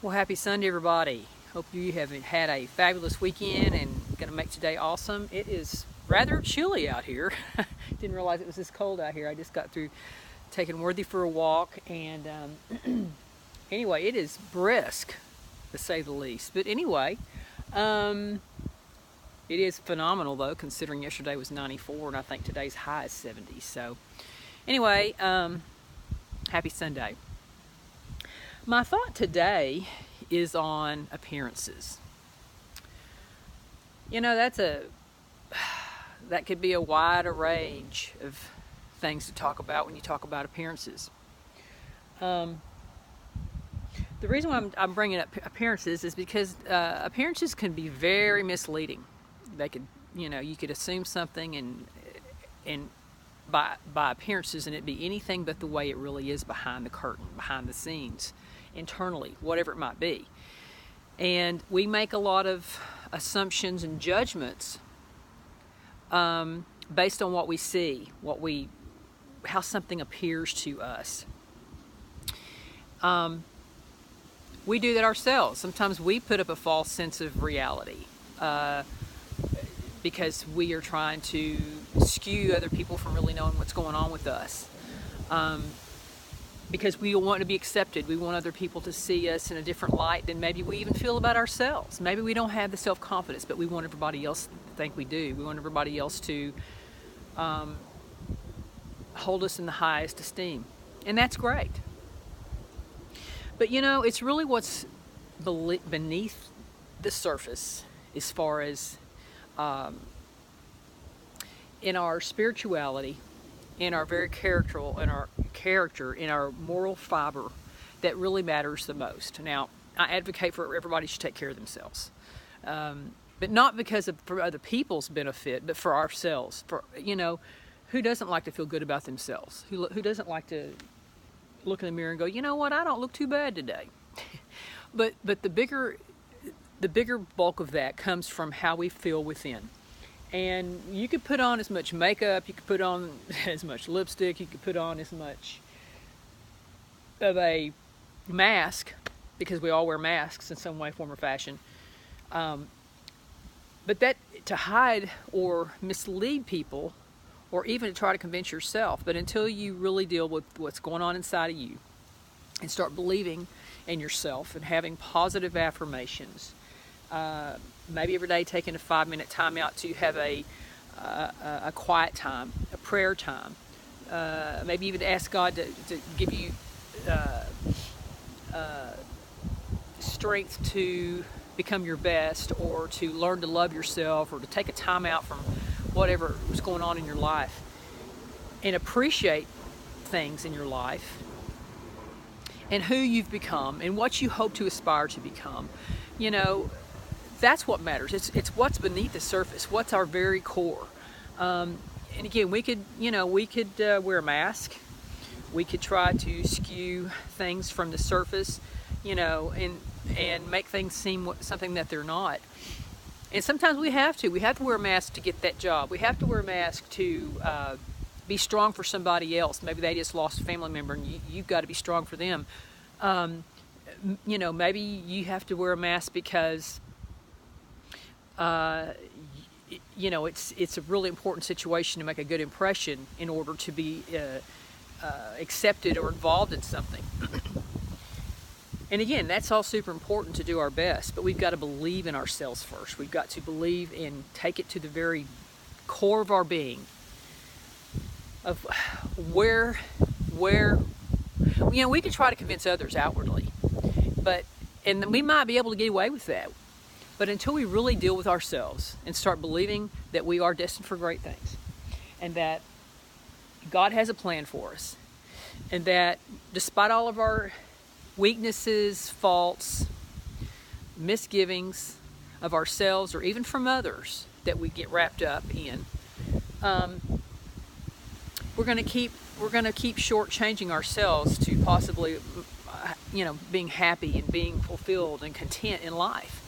Well, happy Sunday, everybody. Hope you have had a fabulous weekend and going to make today awesome. It is rather chilly out here. Didn't realize it was this cold out here. I just got through taking Worthy for a walk, and anyway, it is brisk, to say the least. But anyway, it is phenomenal, though, considering yesterday was 94, and I think today's high is 70. So anyway, happy Sunday. My thought today is on appearances. You know, that could be a wide range of things to talk about when you talk about appearances. The reason why I'm bringing up appearances is because appearances can be very misleading. They could, you could assume something and by appearances, and it be anything but the way it really is behind the curtain, behind the scenes, internally, whatever it might be. And we make a lot of assumptions and judgments based on what we see, how something appears to us. We do that ourselves. Sometimes we put up a false sense of reality because we are trying to skew other people from really knowing what's going on with us. Because we want to be accepted. We want other people to see us in a different light than maybe we even feel about ourselves. Maybe we don't have the self-confidence, but we want everybody else to think we do. We want everybody else to hold us in the highest esteem. And that's great. But it's really what's beneath the surface as far as in our spirituality, in our very character, in our moral fiber, that really matters the most. Now, I advocate for everybody should take care of themselves, but not because for other people's benefit, but for ourselves. Who doesn't like to feel good about themselves? Who doesn't like to look in the mirror and go, you know what, I don't look too bad today? but the bigger bulk of that comes from how we feel within. And you could put on as much makeup, you could put on as much lipstick, you could put on as much of a mask, because we all wear masks in some way, form, or fashion. But that to hide or mislead people, or even to try to convince yourself. But until you really deal with what's going on inside of you and start believing in yourself and having positive affirmations, maybe every day taking a 5-minute time out to have a quiet time, a prayer time, maybe even ask God to give you strength to become your best, or to learn to love yourself, or to take a time out from whatever was going on in your life and appreciate things in your life and who you've become and what you hope to aspire to become. That's what matters. It's what's beneath the surface, what's our very core. And again, we could wear a mask. We could try to skew things from the surface, and make things seem something that they're not. And sometimes we have to wear a mask to get that job. We have to wear a mask to be strong for somebody else. Maybe they just lost a family member, and you've got to be strong for them. Maybe you have to wear a mask because it's a really important situation to make a good impression in order to be accepted or involved in something. And again, that's all super important to do our best, but we've got to believe in ourselves first. We've got to believe and take it to the very core of our being, of where we can try to convince others outwardly, and we might be able to get away with that. But until we really deal with ourselves and start believing that we are destined for great things, and that God has a plan for us, and that despite all of our weaknesses, faults, misgivings of ourselves or even from others that we get wrapped up in, we're going to keep shortchanging ourselves to possibly, being happy and being fulfilled and content in life.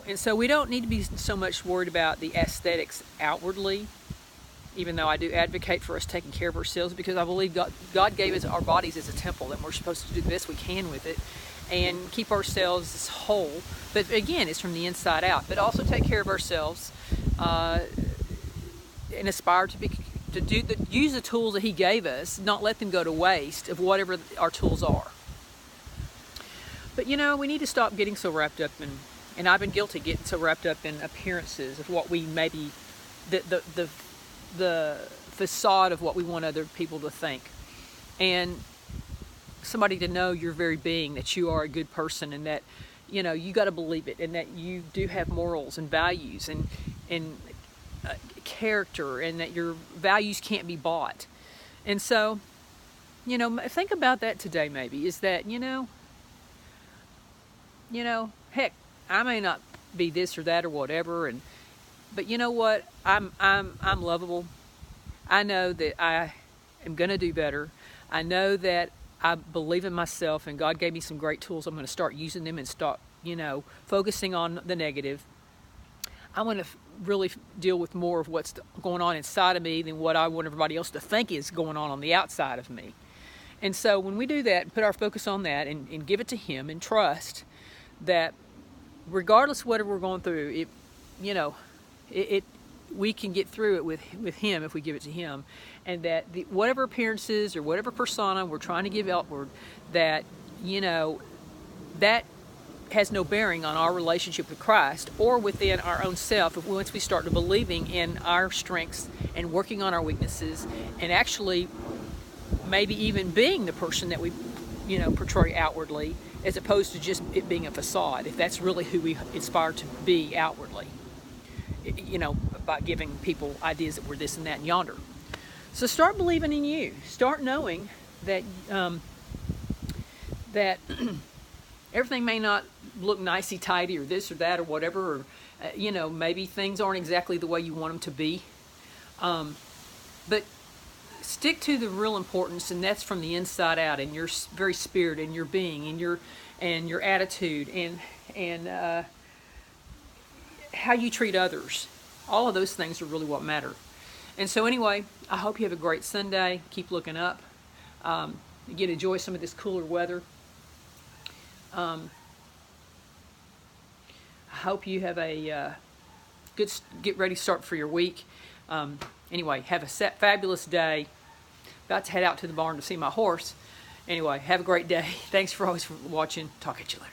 And so we don't need to be so much worried about the aesthetics outwardly even though I do advocate for us taking care of ourselves, because I believe God gave us our bodies as a temple, and we're supposed to do the best we can with it and keep ourselves whole. But again, it's from the inside out. But also take care of ourselves and aspire to use the tools that He gave us, not let them go to waste of whatever our tools are. But you know, we need to stop getting so wrapped up in, and I've been guilty of getting so wrapped up in appearances of what we maybe, the facade of what we want other people to think. And somebody to know your very being, that you are a good person, and that, you know, you got to believe it, and that you do have morals and values and character, and that your values can't be bought. And so, you know, think about that today. Maybe is that, you know, heck, I may not be this or that or whatever, but you know what? I'm lovable. I know that I am going to do better. I know that I believe in myself, and God gave me some great tools. I'm going to start using them and start, you know, focusing on the negative. I want to really deal with more of what's going on inside of me than what I want everybody else to think is going on the outside of me. And so when we do that, put our focus on that and give it to Him, and trust that regardless of whatever we're going through, we can get through it with Him if we give it to Him. And that whatever appearances or whatever persona we're trying to give outward, that, you know, that has no bearing on our relationship with Christ or within our own self. If once we start to believing in our strengths and working on our weaknesses, and actually maybe even being the person that we, you know, portray outwardly, as opposed to just it being a facade, if that's really who we aspire to be outwardly, you know, by giving people ideas that we're this and that and yonder. So start believing in you. Start knowing that that everything may not look nicey-tidy or this or that or whatever, or you know, maybe things aren't exactly the way you want them to be. But stick to the real importance, and that's from the inside out, in your very spirit, and your being, and your attitude, and how you treat others. All of those things are really what matter. And so anyway, I hope you have a great Sunday. Keep looking up. Again, enjoy some of this cooler weather. I hope you have a good, get ready to start for your week. Anyway, have a fabulous day. About to head out to the barn to see my horse. Anyway, have a great day. Thanks for always watching. Talk at you later.